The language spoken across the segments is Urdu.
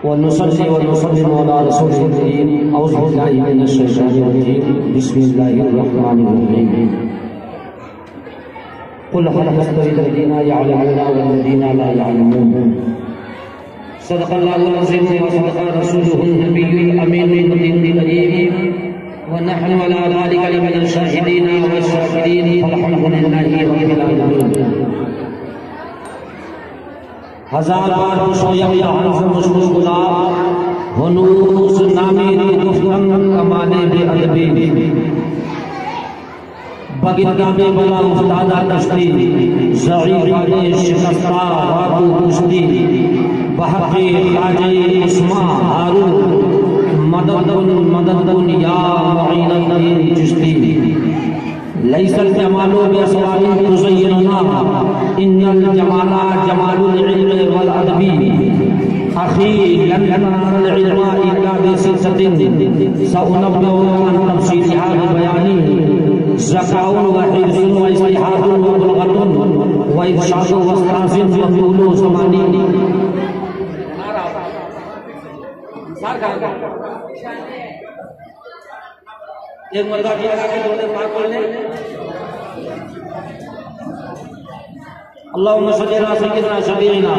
ونصلي ونسلم على رسول الكريم. أعوذ بالله من الشيطان الرجيم. بسم الله الرحمن الرحيم. قل هل يستوي الذين يعلمون والذين لا يعلمون. صدق الله العظيم وصدق رسوله النبي الأمين الكريم. ونحن على ذلك لمن الشاهدين والشاكرين فالحمد لله رب العالمين. ہزار بار خوشویم جہاں سے مشکل گلا ہنوس نامی گفتن کمانے بے ادبی بگردہ بے بلا افتادہ کشتی ضعیفہ شکستہ وادو کشتی بحقی خاجی اسما ہارون مددن یا معینت چشتی لیس الجمال بأسوار تزیننا ان الجمال جمال العلم والادب اخی لن ينال العلم الا بستة سأنبئ عن تفصيلها ببيان زكاء وحرص واجتهاد وبلغة وإرشاد واستراز وطول زمان. ایک مرتبہ کیا لگا کہ دولت پاک پڑھ لیں. اللهم صل على سيدنا شفيعنا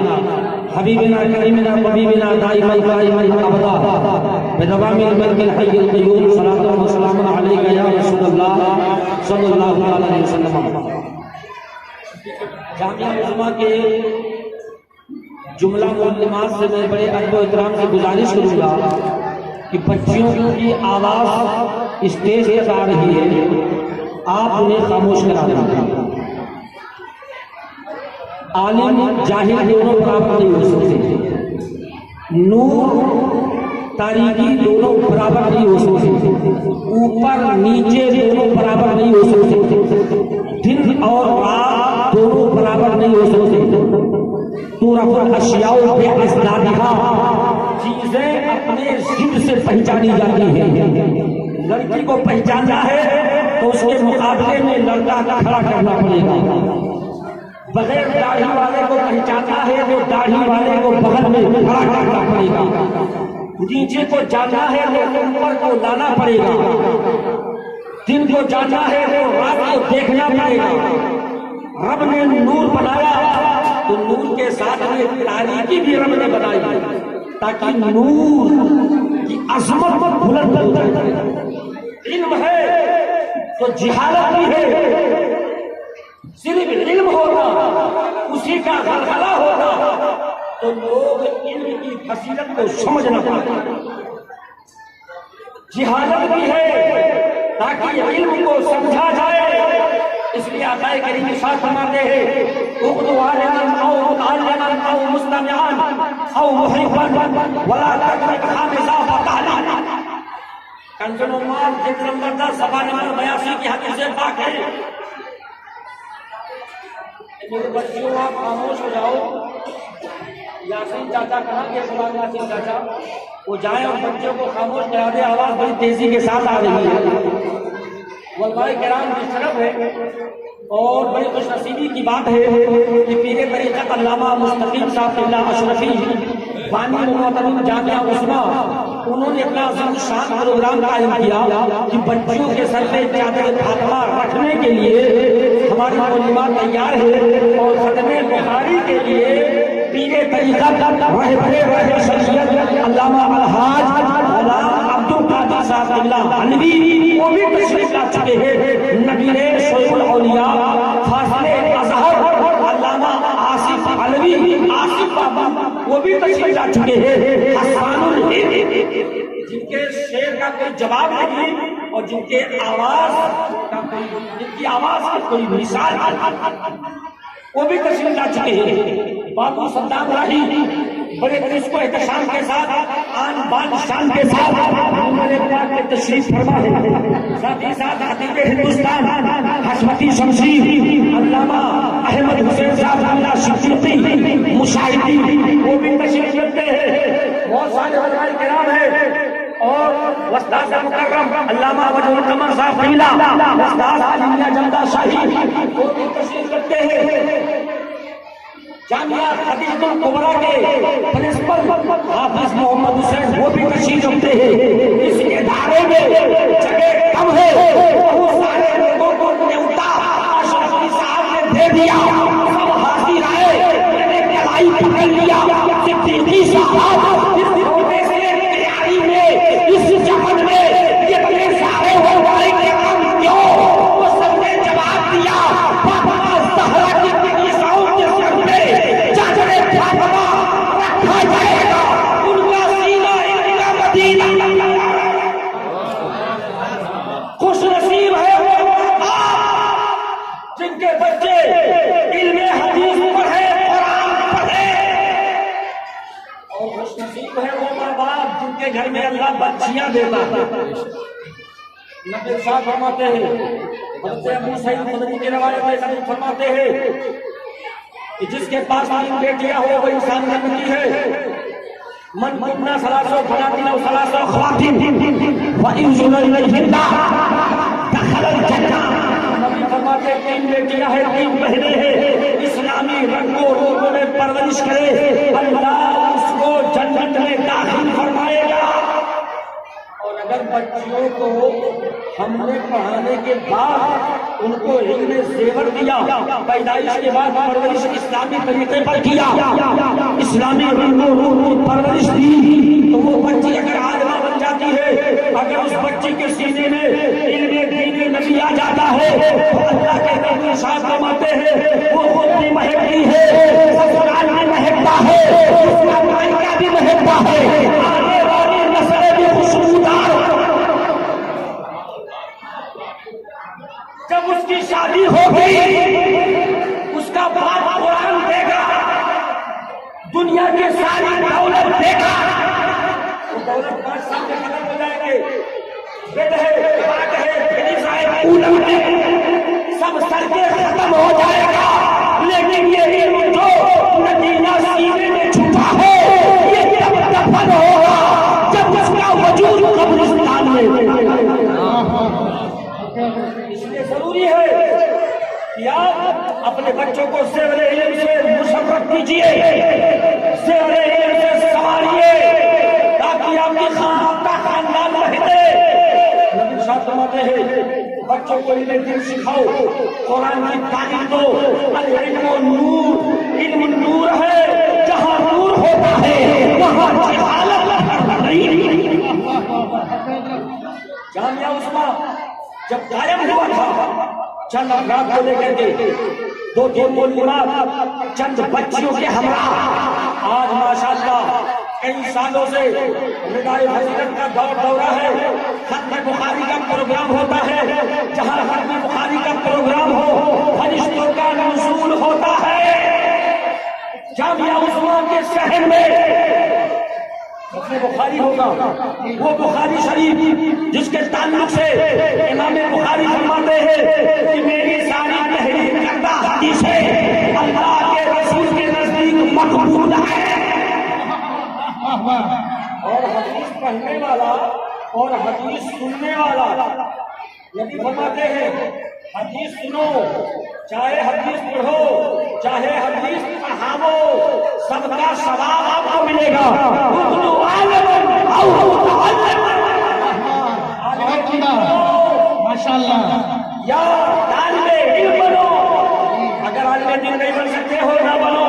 حبيبنا كريمنا طبيبنا دائما قائما ابدا بدوام الملك الحي القيوم صلاة وسلام عليك يا رسول الله صلى الله عليه وسلم. جامعہ عظمہ کے جملہ معلمات سے میں بڑے ادب و احترام سے گزارش کروں گا کہ بچیوں کی آواز اسٹیج تک آ رہی ہے، آپ انہیں خاموش کرا دیں. عالم جاہل دونوں برابر نہیں ہو سکتے، نور تاریکی دونوں برابر نہیں ہو سکتے، اوپر نیچے دونوں برابر نہیں ہو سکتے، دن اور رات دونوں برابر نہیں ہو سکتے. تعرف الاشیاء بأضدادها، چیزیں اپنے ضد سے پہچانی جاتی ہیں. لڑکی کو پہچاننا ہے تو اس کے مقابلے میں لڑکا کھڑا کرنا پڑے گا. بغیر داڑھی والے کو پہچاننا ہے تو داڑھی والے کو بغل میں کھڑا کرنا پڑے گا. نیچے کو جاننا ہے تو اوپر کو لانا پڑے گا. دن کو جاننا ہے تو رات کو دیکھنا پڑے گا. رب نے نور بنایا تو نور کے ساتھ میں تاریکی بھی رب نے بنائی تاکہ نور کی عظمت بلند ہو جائے. علم ہے تو جہالت بھی ہے. صرف علم ہوگا اسی کا غلغلہ ہوگا تو لوگ علم کی فضیلت کو سمجھ نہ پاتے. جہالت بھی ہے تاکہ علم کو سمجھا جائے. اس لیے آقا کریم ارشاد فرماتے ہیں اخذوا عالما او متعلما او مستمعا او محبا ولا تترك خامسا فتعلنا. کنز العمال جلد نمبر 10 صفحہ نمبر 82 کی حدیث پاک ہے. میرے بچیوں آپ خاموش ہو جاؤ. یاسین چاچا کہاں کے غلام یاسین چاچا وہ جائیں اور بچوں کو خاموش کرا دے. آواز بڑی تیزی کے ساتھ آ رہی ہے. واللہ کرام کی شرف ہے اور بڑی خوش نصیبی کی بات ہے کہ پیر طریقت علامہ مستقیم صاحب اللہ اشرفی بانی محترم جامعہ عظمہ انہوں نے اپنا عظیم شان پروگرام قائم کیا کہ بچوں کے سر پہ چادر فاطمہ رکھنے کے لیے ہماری معلومات تیار ہے اور ختم بخاری کے لیے پیر طریقت رہبر شریعت علامہ الحاج غلام عبدالقادر صاحب اللہ علوی وہ بھی تشریف لا چکے ہیں. نبی شیخ الاولیاء فاضل ازہر علامہ آصف علوی آصف بابا وہ بھی تشریف لا چکے ہیں. حسان الہند جن کے شعر کا کوئی جواب نہیں اور جن کی آواز کا کوئی مثال وہ بھی تشریف لا چکے ہیں. بابو صدام راہی بڑے اس کو احتشام کے ساتھ آن بان شان کے ساتھ ہمارے پاک کے تشریف فرما ہے. ساتھ ہی ساتھ خطیب ہندوستان حشمتی شمشیر علامہ احمد حسین صاحب اللہ شفیقی مشاہدی وہ بھی تشریف رکھتے ہیں. بہت سارے علماء کرام ہیں اور استاد مکرم علامہ وجہ القمر صاحب قبلہ استاد علیہ جمدہ شاہی وہ بھی تشریف رکھتے ہیں. جامعہ حدیث الکبریٰ کے پرنسپل حافظ محمد اس ادارے میں جگہ کم ہے، بہت سارے لوگوں کو نیوتا اشرفی صاحب نے دے دیا، سب حاضر آئے، میں نے کڑائی پکڑ لیا، صدیقی صاحب اس چھوٹے سے تیاری میں، اس چمن میں کتنے سارے ہو گئے کہ ہم کیوں؟ وہ سب نے جواب دیا، فاطمہ زہرا کی کلیساؤں کے سر پہ چادر فاطمہ رکھا جائے گا، ان کا سینہ ان کا مدینہ۔ خوش نصیب ہے وہ آپ جن کے بچے علم حدیث پڑھے، قرآن پڑھے، اور خوش نصیب ہے وہ ماں باپ جن کے گھر میں اللہ بچیاں دیتا ہے۔ نبی صاحب فرماتے ہیں، حضرت ابو سعید خدری کی روایت میں نبی فرماتے ہیں کہ جس کے پاس 3 بیٹیاں ہو وہ انسان جنتی ہے۔ من کننا ثلاث بناتین و ثلاث خواتین فإن زن الیہن دخل الجنہ۔ نبی فرماتے ہیں 3 بیٹیاں ہیں، 3 بہنیں ہیں، اسلامی رنگ و روپ میں پرورش کرے، اللہ اس کو جنت میں داخل فرمائے گا۔ اور اگر بچیوں کو ہم نے پڑھانے کے بعد ان کو علم زیور دیا، پیدائش کے بعد پرورش اسلامی طریقے پر کیا، اسلامی رنگ و روپ کی پرورش دی، تو وہ بچی اگر عالمہ بن جاتی ہے، اگر اس بچی کے سینے میں علم دین نبی آ جاتا ہے تو اللہ کے نبی صاحب فرماتے ہیں وہ خود بھی مہکتی ہے، سسرال میں مہکتا ہے، اس کا مائکہ بھی مہکتا ہے، آنے والی نسلیں بھی خوشبودار۔ جب اس کی شادی ہوگی اس کا باپ قرآن دے گا، دنیا کے ساری دولت دے گا، وہ دولت 5 سال میں ختم ہو جائے گے، بیٹے باغ ہے کولم ہے، سب سر کے ختم ہو جائے گا، لیکن یہ علم جو نتیجہ سینے میں چھپا ہے یہ جب دفن ہوگا جب اس کا وجود قبرستان میں۔ اس لیے ضروری ہے کہ آپ اپنے بچوں کو زیور علم سے مشرف کیجیے، زیور علم سے سنواریے تاکہ آپ کا خاندان بہتے۔ نبی صاحب فرماتے ہیں بچوں کو علم دین سکھاؤ، قرآن کی تعلیم دو، العلم نور، علم نور ہے، جہاں نور ہوتا ہے وہاں جہالت نہیں۔ جامعہ عثمان جب قائم ہوا تھا چند افراد کو لے کر کے 2-3 معلمات چند بچیوں کے ہمراہ، آج ماشاءاللہ کئی سالوں سے ندائے حضرت کا دورہ ہے، ختم بخاری کا پروگرام ہوتا ہے، جہاں ختم بخاری کا پروگرام ہو فرشتوں کا نزول ہوتا ہے۔ جامعہ عثمان کے شہر میں ختم بخاری ہوگا، وہ بخاری شریف جس کے تعلق سے امام بخاری فرماتے ہیں کہ میری ساری تحریر کردہ حدیثیں اللہ کے رسول کے نزدیک مقبول ہے۔ اور حدیث پڑھنے والا اور حدیث سننے والا، نبی فرماتے ہیں حدیث سنو، چاہے حدیث پڑھو، چاہے حدیث پڑھاؤ، سب کا ثواب آپ کو ملے گا۔ ماشاءاللہ، یا طالب علم بنو، اگر عالم دین نہیں بن سکتے ہو نہ بنو،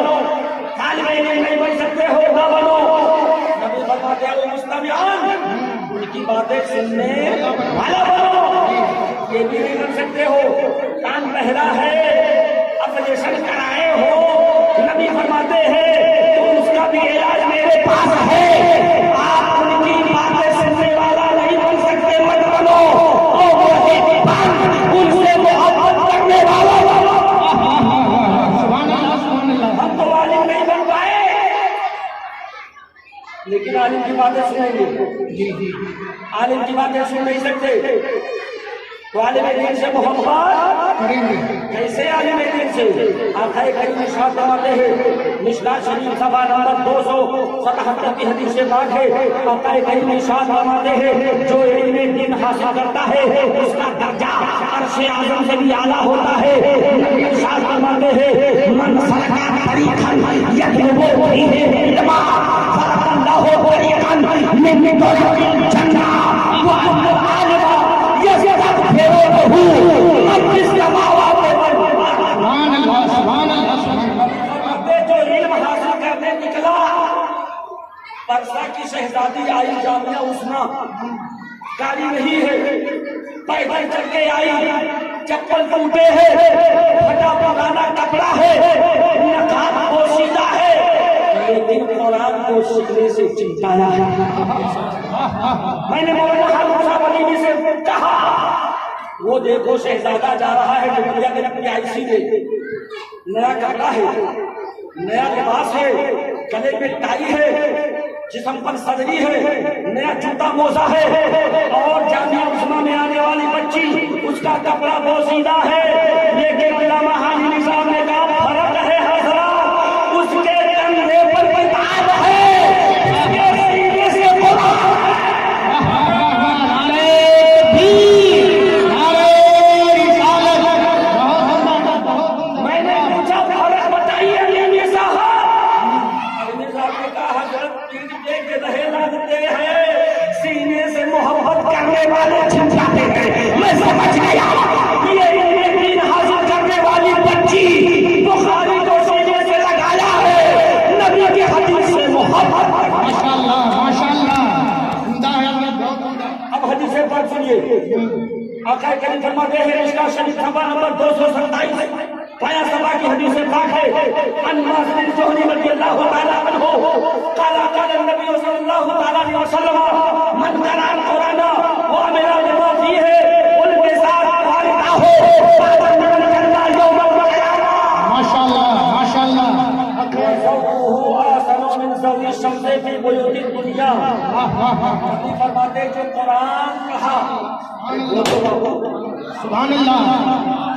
طالب علم نہیں بن سکتے ہو نہ بنو، نبی فرماتے ہیں مستمعان، ان کی باتیں سننے والا بنو، یہ بھی نہیں بن سکتے ہو، کان بہرا ہے، آپریشن کرائے ہو، نبی فرماتے ہیں تو اس کا بھی علاج میرے پاس ہے، آپ ان کی باتیں سننے والا نہیں بن سکتے مت بنو، اور ان سے محبت کرنے والا بنو۔ ہم تو عالم نہیں بن پائے لیکن عالم کی باتیں سنیں گے، عالم کی باتیں سن نہیں سکتے تو عالم دین سے محبت کریں گے کیسے؟ عالم دین سے آقا کریم ارشاد فرماتے ہیں، مشکات شریف صفحہ نمبر 277 کی حدیث سے پاک ہے، آقا کریم ارشاد فرماتے ہیں جو علم دین حاصل کرتا ہے اس کا درجہ عرش اعظم سے بھی اعلیٰ ہوتا ہے۔ نبی ارشاد فرماتے ہیں من سلکا طریقا یطلب فیہ علما سلک اللہ طریقا من طريق الجنة وأن العالم يستغفر له من في السماوات والأرض. سبحان اللہ سبحان اللہ سبحان اللہ. جو علم حاصل کرنے نکلا پرسا کی شہزادی آئی جامعہ عثمان، گاڑی نہیں ہے، پیدل چل کے آئی، چپل ٹوٹے ہیں، پھٹا پرانا کپڑا ہے، نقاب پوشیدہ ہے، لیکن قرآن کو سیکھنے سے چمٹایا ہے. میں نے مولانا حافظ صاحب علی سے کہا وہ دیکھو شہزادہ جا رہا ہے ڈبیا کے PIC میں، نیا کپڑا ہے، نیا لباس ہے، گلے پہ ٹائی ہے، جسم پر صدری ہے، نیا جوتا موزہ ہے، اور جامعہ عثمان میں آنے والی بچی اس کا کپڑا بوسیدہ ہے. لیکن علامہ حاجی نظام نے کہا فرق ہے حضرات، اس کے کندھے پر کتاب ہے، اس کے سینے سے قرآن والے چھنچاتے ہیں. میں سمجھ گیا یہ دین حاصل کرنے والی بچی بخاری کو سینے سے لگایا ہے، نبی کی حدیث سے محبت. ماشاءاللہ ماشاءاللہ عمدہ ہے اللہ بہت عمدہ. اب حدیث پاک سنیے، آقا کریم فرماتے ہیں اس کا شریف صفحہ نمبر 227 پایا صفحہ کی حدیث پاک ہے. ان معاذ بن جہنی رضی اللہ تعالی عنہ قال قال النبی صلی اللہ تعالی علیہ وسلم من قرأ القرآن وعمل بما فيه والبساط والدہ بعد من الجنہ یوم القیامہ. ماشاءاللہ ماشاءاللہ. وزوجه آسن من زوج الشمس فی بیوت الدنیا. نبی فرماتے جو قرآن پڑھا سبحان اللہ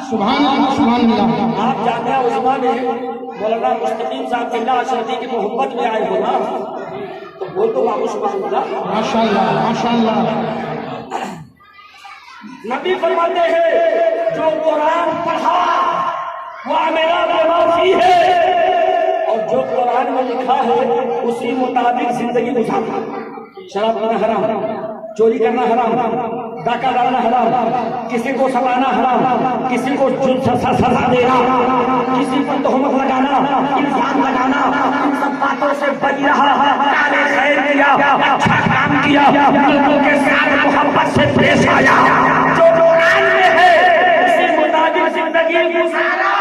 سبحان اللہ سبحان اللہ. آپ جامعہ عثمان میں مولانا مستقیم صاحب کے اللہ اشرفی کی محبت میں آئے ہو نا، تو بول تو بابو سبحان اللہ. ماشاءاللہ ماشاءاللہ. نبی فرماتے ہیں جو قرآن پڑھا وہ میرا بما فیہ، اور جو قرآن میں لکھا ہے اسی مطابق زندگی گزارنا. شراب پینا حرام، چوری کرنا حرام، ڈاکہ ڈالنا حرام، کسی کو سلانا حرام، کسی کو سزا دینا، کسی پر تہمت لگانا، الزام لگانا، ان سب باتوں سے بچ رہا. کالے خیر کیا، اچھا کام کیا، لوگوں کے ساتھ محبت سے پیش آیا، جو قرآن میں ہے اسی مطابق زندگی گزارا.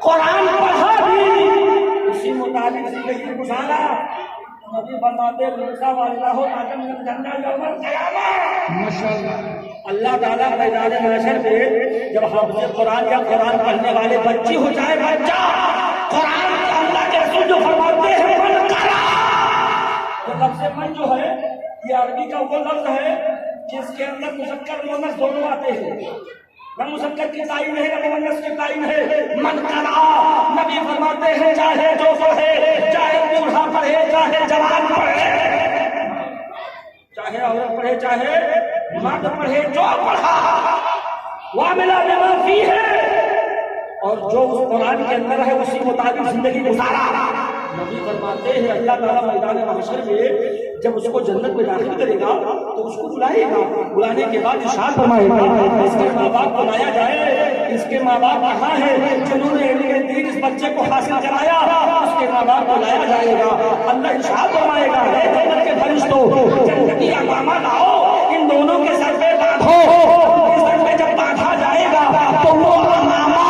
قرآن پڑھا بھی اسی مطابق زندگی گزارا. نبی فرماتے ہیں مرزا والدہ آدم من الجنہ یوم القیامہ. اللہ تعالیٰ میدان محشر میں جب حافظ قرآن یا قرآن پڑھنے والے بچی ہو جائے بچہ، قرآن اللہ کے رسول جو فرماتے ہیں من قرأ، تو لفظ من جو ہے یہ عربی کا وہ لفظ ہے جس کے اندر مذکر مؤنث دونوں آتے ہیں. نہ مذکر کی تعین ہے نہ مؤنث کی تعین ہے. من قرأ، نبی فرماتے ہیں چاہے جو پڑھے، چاہے بوڑھا پڑھے، چاہے جوان پڑھے، چاہے عورت پڑھے، چاہے مرد پڑھے، جو پڑھا وعمل بما فیہ، اور جو اس قرآن کے اندر ہے اسی مطابق زندگی گزارا. نبی فرماتے ہیں اللہ تعالیٰ میدان محشر میں جب اس کو جنت میں داخل کرے گا تو اس کو بلائے گا. بلانے کے بعد ارشاد فرمائے گا اس کے ماں باپ کو لایا جائے. اس کے ماں باپ کہاں ہیں جنہوں نے علم دین اس بچے کو حاصل کرایا؟ اس کے ماں باپ کو لایا جائے گا. اللہ ارشاد فرمائے گا اے جنت کے فرشتوں جنتی امامہ لاؤ، ان دونوں کے سر پہ باندھو. سر پہ جب باندھا جائے گا تو وہ امامہ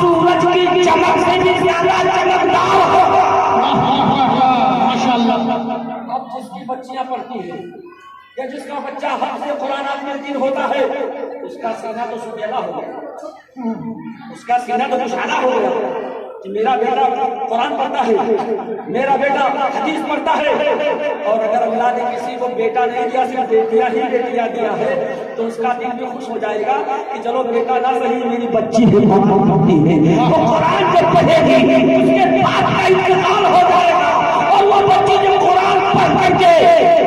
سورج کی چمک سے بھی زیادہ چمکدار ہوگا. اب جس کی بچیاں پڑھتی ہیں یا جس کا بچہ حافظ قرآن عالم دین ہوتا ہے اس کا سینہ تو سجیلا ہو گیا، اس کا سینہ تو مشعلہ ہو گیا کہ میرا بیٹا قرآن پڑھتا ہے، میرا بیٹا حدیث پڑھتا ہے. اور اگر اللہ نے کسی کو بیٹا نہیں دیا صرف بیٹیا ہی بیٹیا دیا ہے تو اس کا دل بھی خوش ہو جائے گا کہ چلو بیٹا نہ صحیح میری بچی ہے قرآن پڑھتی ہے. وہ قرآن جب پڑھے گی اس کے بعد کا انتقال ہو جائے گا، اور وہ بچی جو قرآن پڑھ کر کے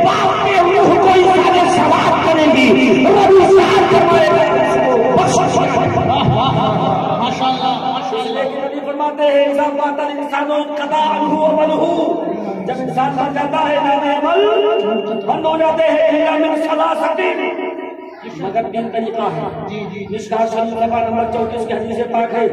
باپ کے روح کو اظہار ثواب کرے گی، ربی صاحب کرے گا. لیکن نبی فرماتے ہیں اذا مات الانسان انقطع عنہ عمله، جب انسان بن جاتا ہے نام عمل بند ہو جاتے ہیں الا من ثلاثۃ، مگر تین طریقہ ہے. مشکوٰۃ شریف صفحہ نمبر 34 کی حدیث پاک ہے،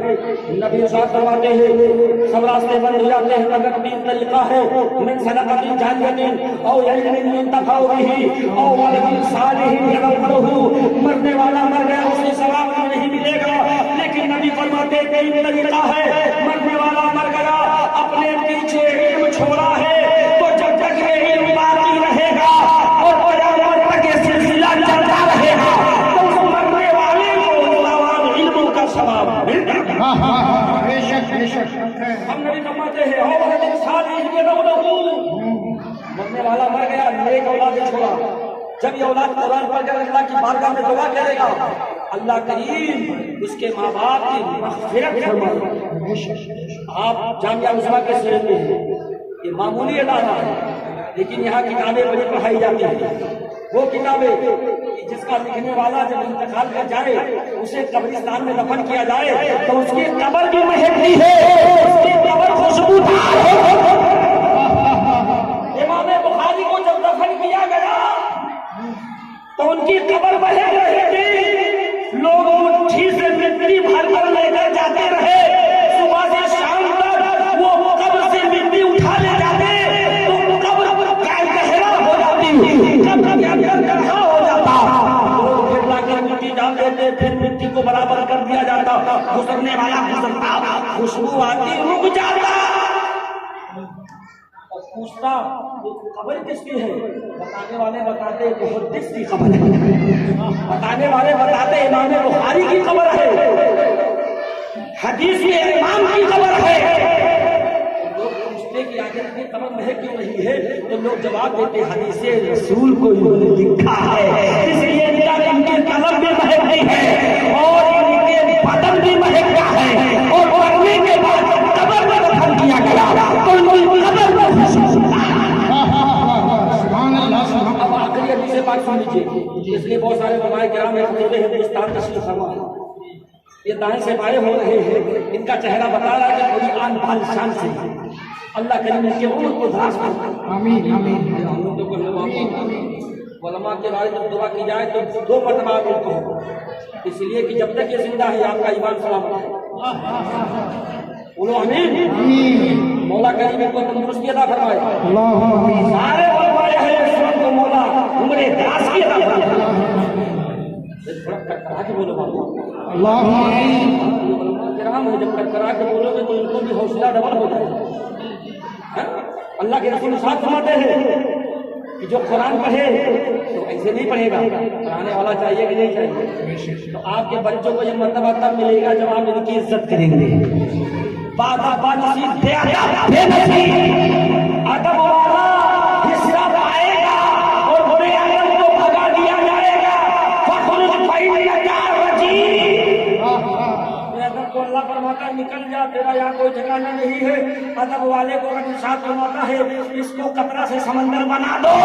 نبی صاحب فرماتے ہیں سب راستے بند ہو جاتے ہیں مگر تین طریقہ ہے. من صدقۃ جاریۃ او علم ينتفع به او ولد صالح يدعو له، مرنے والا مر گیا اسے ثواب نہیں ملے گا، لیکن نبی فرماتے ہیں تین طریقہ ہے. مرنے والا مر گیا اپنے پیچھے علم چھوڑا ہے تو جب تک یہ علم باقی رہے گا اور قیامت تک یہ سلسلہ چلتا رہے گا تو اس مرنے والے کو ثواب علموں کا ثواب ملتا ہے. بے شک بے شک. ہم نبی فرماتے ہیں او ولد صالح يدعو له، مرنے والا مر گیا نیک اولاد چھوڑا، جب یہ اولاد قرآن پڑھ کر اللہ کی بارگاہ میں دعا کرے گا اللہ کریم اس کے ماں باپ کی مغفرت فرمائے گا. آپ جامعہ عظمیٰ کے شہر میں ہیں، یہ معمولی ادارہ ہے لیکن یہاں کتابیں بڑی پڑھائی جاتی ہیں. وہ کتابیں جس کا لکھنے والا جب انتقال کر جائے اسے قبرستان میں دفن کیا جائے تو اس کی قبر بھی مہکتی ہے، اس کی قبر خوشبودار ہے. امام بخاری کو جب دفن کیا گیا تو ان کی قبر مہک رہی تھی، لوگ مٹھی سے مٹی بھر کر لے کر جاتے رہے، صبح سے شام تک وہ قبر سے مٹی اٹھا لے جاتے تو قبر گہرا ہو جاتی، قبر کے اندر گڑھا ہو جاتا، لوگ پھر لا کر مٹی ڈال دیتے، پھر مٹی کو برابر کر دیا جاتا، گزرنے والا گزرتا، خوشبو آتی رک جاتا. پوچھتا خبر کس کی ہے؟ بتانے والے بتاتے محدث کی خبر ہے، بتانے والے بتاتے امام بخاری کی خبر ہے، حدیث کے امام کی خبر ہے. لوگ پوچھتے کہ آخر کی خبر مہک کیوں نہیں ہے تو لوگ جواب دیتے حدیث رسول کو انہوں نے لکھا ہے اس لیے ان کے قلم بھی مہک نہیں ہے اور ان کے بدن بھی مہکتا ہے اور مرنے کے بعد قبر میں دفن کیا گیا تو ان کی قبر میں اب آخری حدیث پاک سن لیجیے. اس لیے بہت سارے علماء کرام خطیب ہندوستان تشریف فرما ہے، یہ دائیں سے بائیں ہو رہے ہیں، ان کا چہرہ بتا رہا ہے کہ پوری آن بان شان سے اللہ کریم ان کے عمر کو دراز کرے. آمین آمین. علماء کے بارے میں دعا کی جائے تو 2 مرتبہ آمین کہو، اس لیے کہ جب تک یہ زندہ ہے آپ کا ایمان سلامت ہے. بولو آمین. مولا کریم ان کو تندرستی عطا فرمائے. سارے علماء اہل سنت کو مولا عمر دراز کی عطا فرمائے. تھوڑا کرا کے بولو بابو. اللہم آمین. علماء کرام ہے جب کرا کے بولو گے تو ان کو بھی حوصلہ ڈبل ہو جائے گا. اللہ کے رسول ساتھ فرماتے ہیں کہ جو قرآن پڑھے تو ایسے نہیں پڑھے گا، پڑھانے والا چاہیے کہ نہیں چاہیے. تو آپ کے بچوں کو یہ مرتبہ تب ملے گا جب آپ ان کی عزت کریں گے. ادب والا حصہ پائے گا اور برے عالم کو بھگا دیا جائے گا. ادب کو اللہ فرماتا ہے نکل جا، تیرا یہاں کوئی ٹھکانا نہیں ہے. ادب والے کو اگر ارشاد فرماتا ہے اس کو قطرہ سے سمندر بنا دو.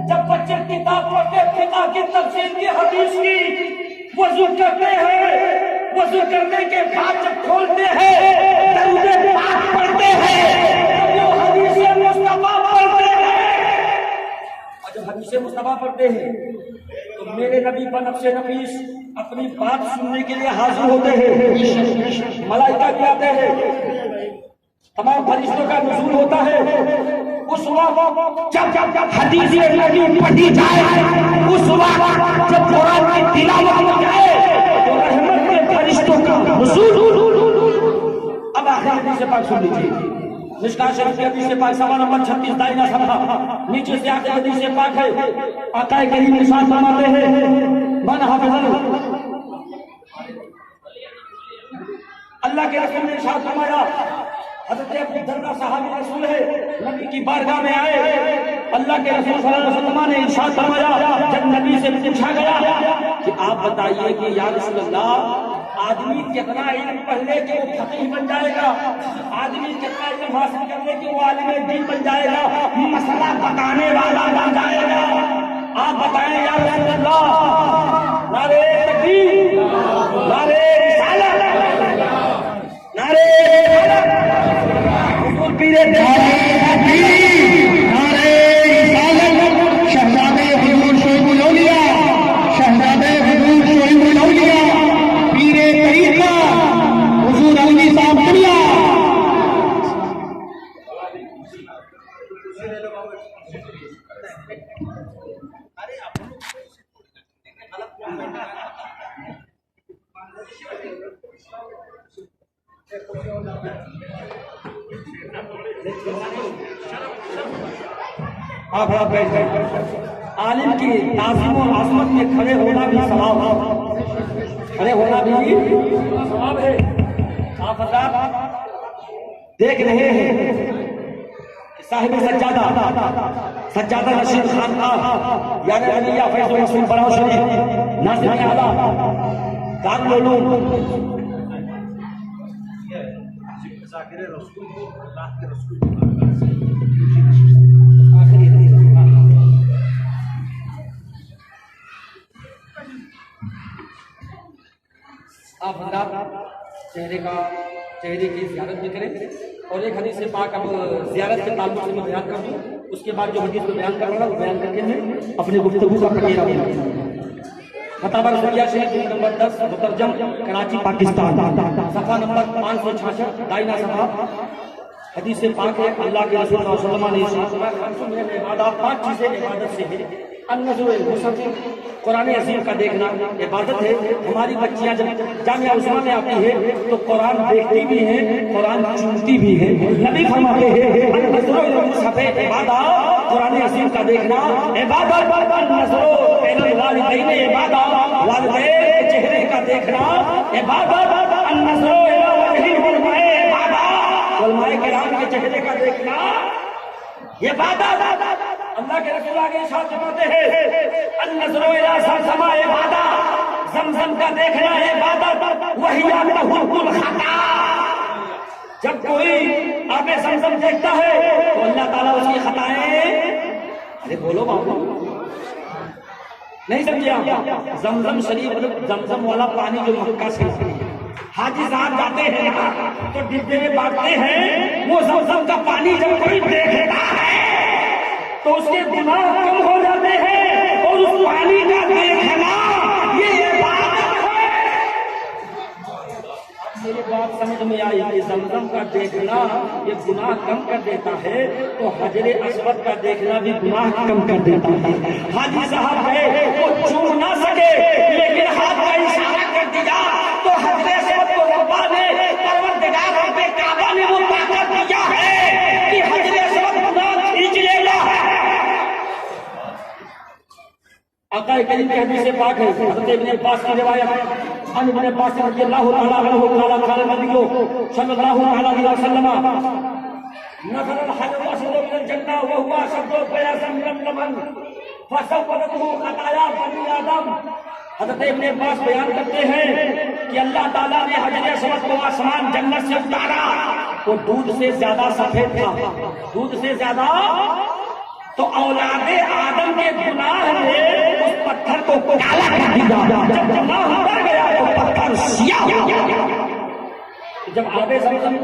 جب بچے کتاب پڑھتے فقہ کی تفسیر کی حدیث کی وضو کرتے ہیں، وضو کرنے کے بعد جب کھولتے ہیں درود پاک پڑھتے ہیں، جب وہ حدیث مصطفیٰ پڑھتے ہیں اور جب حدیث مصطفیٰ پڑھتے ہیں تو میرے نبی پر نفس نفیس اپنی بات سننے کے لیے حاضر ہوتے ہیں. ملائکہ بھی آتے ہیں، تمام فرشتوں کا نزول ہوتا ہے. اس وقت جب حدیث نبی پڑھی جائے، اس وقت جب قرآن کی تلاوت ہو جائے تو رحمت کے فرشتوں کا نزول. اب آخر حدیث پاک سن لیجیے. مشکوٰۃ شریف کی حدیث پاک صفحہ نمبر 36 دائنا صفحہ نیچے سے آگے حدیث پاک ہے. آقا کریم ارشاد فرماتے ہیں من حافظ اللہ کے رسول نے ارشاد فرمایا. حضرت ابو دردہ صحابی رسول ہے، نبی کی بارگاہ میں آئے. اللہ کے رسول صلی اللہ علیہ وسلم نے ارشاد فرمایا جب نبی سے پوچھا گیا کہ آپ بتائیے کہ یا رسول اللہ آدمی کتنا علم پڑھ لے کہ وہ فقیہ بن جائے گا، آدمی کتنا علم حاصل کر لے کہ وہ عالم دین بن جائے گا، مسئلہ بتانے والا بن جائے گا. آپ بتائیں یا رسول اللہ. نعرہ تکبیر، نعرہ رسالت. پیر شہزادے حضور شعیب الاولیاء، شہزادے حضور شعیب الاولیاء، پیر طریقہ حضور علی صاحب دنیا. آپ بیٹھ گئے. عالم کی تعظیم و عظمت میں کھڑے ہونا بھی ثواب ہے، کھڑے ہونا بھی ثواب ہے. آپ حضرات دیکھ رہے ہیں کہ صاحب سجادہ رشید خان کا یعنی علی فیض الرسول براؤ شریف ناظم اعلیٰ دارالعلوم آپ حضرات چہرے کی زیارت بھی کریں. اور ایک حدیث پاک اب زیارت کے تعلق سے میں بیان کر دوں، اس کے بعد جو حدیث میں بیان کر رہا ہوں بیان کر کے میں اپنے گفتگو کا پٹیرا بنا. فتاوی رسولیہ شریف نمبر 10 مترجم کراچی پاکستان، صفحہ نمبر 566 دائنا صفحہ. حدیث پاک ہے اللہ کے رسول صلی اللہ علیہ وسلم نے ارشاد فرمایا خمس من العبادات، 5 چیزیں عبادت سے ہیں. النظر المصحف، قرآن عظیم کا دیکھنا عبادت ہے. ہماری بچیاں جب جامعہ عثمان میں آتی ہے تو قرآن دیکھتی بھی ہیں، قرآن چنتی بھی ہیں. نبی فرماتے ہیں النظر المصحف عبادت، قرآن عظیم کا دیکھنا عبادت. النظر الوالدین عبادت، والدین کے چہرے کا دیکھنا عبادت. النظر العلماء عبادت، علماء کرام کے چہرے کا دیکھنا عبادت. اللہ کے رسول آگے ارشاد فرماتے ہیں النظر الی زمزم عبادت، زمزم کا دیکھنا عبادت. وہی تحط الخطا، جب کوئی آب زمزم دیکھتا ہے تو اللہ تعالیٰ اس کی خطائیں، ارے بولو بابا نہیں سمجھے آپ؟ زمزم شریف زمزم والا پانی جو مکہ سے حاجی صاحب جاتے ہیں تو ڈبے میں بانٹتے ہیں، وہ زمزم کا پانی جب کوئی دیکھتا ہے تو اس کے گناہ کم ہو جاتے ہیں. اور اس پانی کا دیکھنا یہ عبادت ہے. میری بات سمجھ میں آئی کہ زمزم کا دیکھنا یہ گناہ کم کر دیتا ہے، تو حجر اسود کا دیکھنا بھی گناہ کم کر دیتا ہے. حاجی صاحب ہے وہ چھو نہ سکے لیکن ہاتھ کا اشارہ کر دیا تو حجر اسود کو رب نے پروردگار رب کعبہ نے وہ طاقت دیا ہے کہ حجر اسود گناہ کھینچ لے گا. آقا کریم کی حدیث پاک ہے، حضرت ابن عباس کی روایت عن ابن عباس رضی اللہ تعالی عنہ قال النبی صلی اللہ علیہ وسلم نظر الحجر اسود من الجنہ وهو اشد بياضا من اللبن فسودته خطايا بني آدم. حضرت ابن عباس بیان کرتے ہیں کہ اللہ تعالیٰ نے حجر اسود کو آسمان جنت سے اتارا تو دودھ سے زیادہ سفید تھا، دودھ سے زیادہ. تو اولاد آدم کے گناہ نے اس پتھر کو کالا کر دیا. جب گناہ اتر گیا تو پتھر سیاہ ہو گیا. جب آب زمزم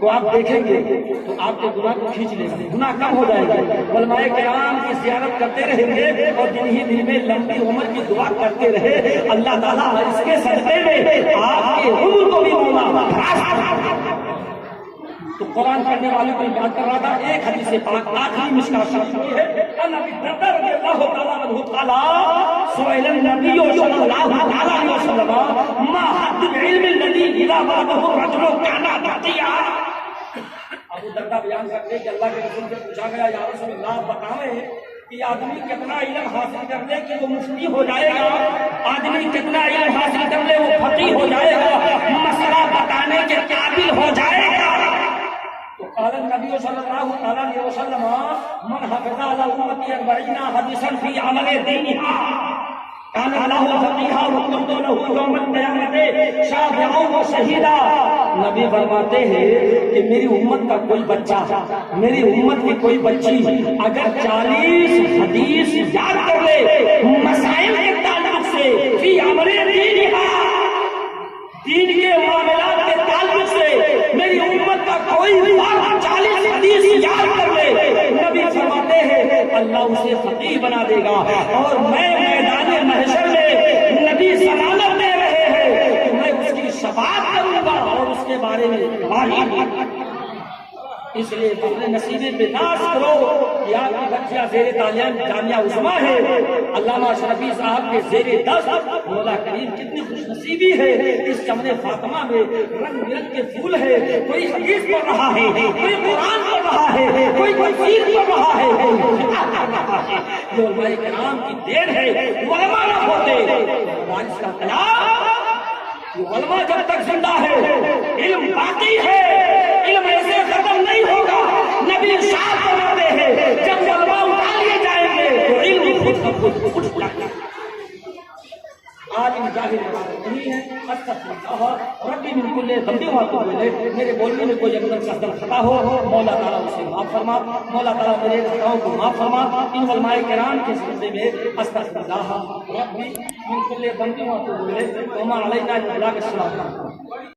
کو آپ دیکھیں گے تو آپ کے گناہ کو کھینچ لے گا، گناہ کم ہو جائے گا. علماء کرام کی زیارت کرتے رہیں گے اور دن ہی دن میں لمبی عمر کی دعا کرتے رہے. اللہ تعالیٰ اس کے صدقے میں آپ کے عمر کو بھی مولا. تو قرآن پڑھنے والے کو بات کر رہا تھا. ایک حدیث پاک آخری مشکات شریف کی ہے. نبی دردہ رضی اللہ تعالیٰ عنہ قال سئل النبی صلی اللہ علیہ وسلم ما حد العلم الذي اذا بعده الرجل كان تقيا. ابو دردہ بیان کرتے کہ اللہ کے رسول سے پوچھا گیا یا رسول اللہ بتائیں کہ آدمی کتنا علم حاصل کر لے کہ وہ مفتی ہو جائے گا، آدمی کتنا علم حاصل کر لے وہ فقیہ ہو جائے گا، مسئلہ بتانے کے قابل ہو جائے گا. قال النبي صلى الله عليه وسلم من حفظ على امتي 40 حديثا في عمل دينها كان له فقيها وكنت له يوم القيامه شافعا وشهيدا. نبی فرماتے ہیں کہ میری امت کا کوئی بچہ، میری امت کی کوئی بچی اگر 40 حدیث یاد کر لے مسائل کے تعلق سے فی عمل دینها، دین کے معاملات کے تعلق سے، میری امت کا کوئی 40 اللہ اسے فقیہ بنا دے گا. اور میں میدان محشر میں نبی ضمانت دے رہے ہیں کہ میں اس کی شفاعت کروں گا اور اس کے بارے میں گواہی. اس لیے اپنے نصیبے پہ ناز کرو کہ آپ کی بچیاں زیر تعلیم جامعہ عظمیٰ ہے. علامہ اشرفی صاحب کے زیر دست مولا کریم کتنی خوش نصیبی ہے. اس چمن فاطمہ میں رنگ برنگ کے پھول ہے. کوئی حدیث پڑھ رہا ہے, کوئی قرآن پڑھ رہا ہے, کوئی تفسیر پڑھ رہا ہے, یہ علماء کرام کی دین ہے. علماء نہ ہوتے بارش کا قیام. یہ علماء جب تک زندہ ہے علم باقی ہے. علم ایسے ختم نہیں ہوگا. نبی ارشاد فرماتے ہیں جب علماء اٹھا لیے جائیں گے تو علم خود بخود اٹھ جائے گا. عالم جاہل نہیں ہے. استغفر ربی من کل ذنب واتوب الیہ. میرے بولنے میں کوئی اگر قصدن خطا ہو مولا تعالیٰ اسے معاف فرما. مولا تعالیٰ میرے خطاؤں کو معاف فرما. ان علماء کرام کے سلسلے میں استغفر ربی من کل ذنب واتوب الیہ وما علینا الا البلاغ. السلام علیکم.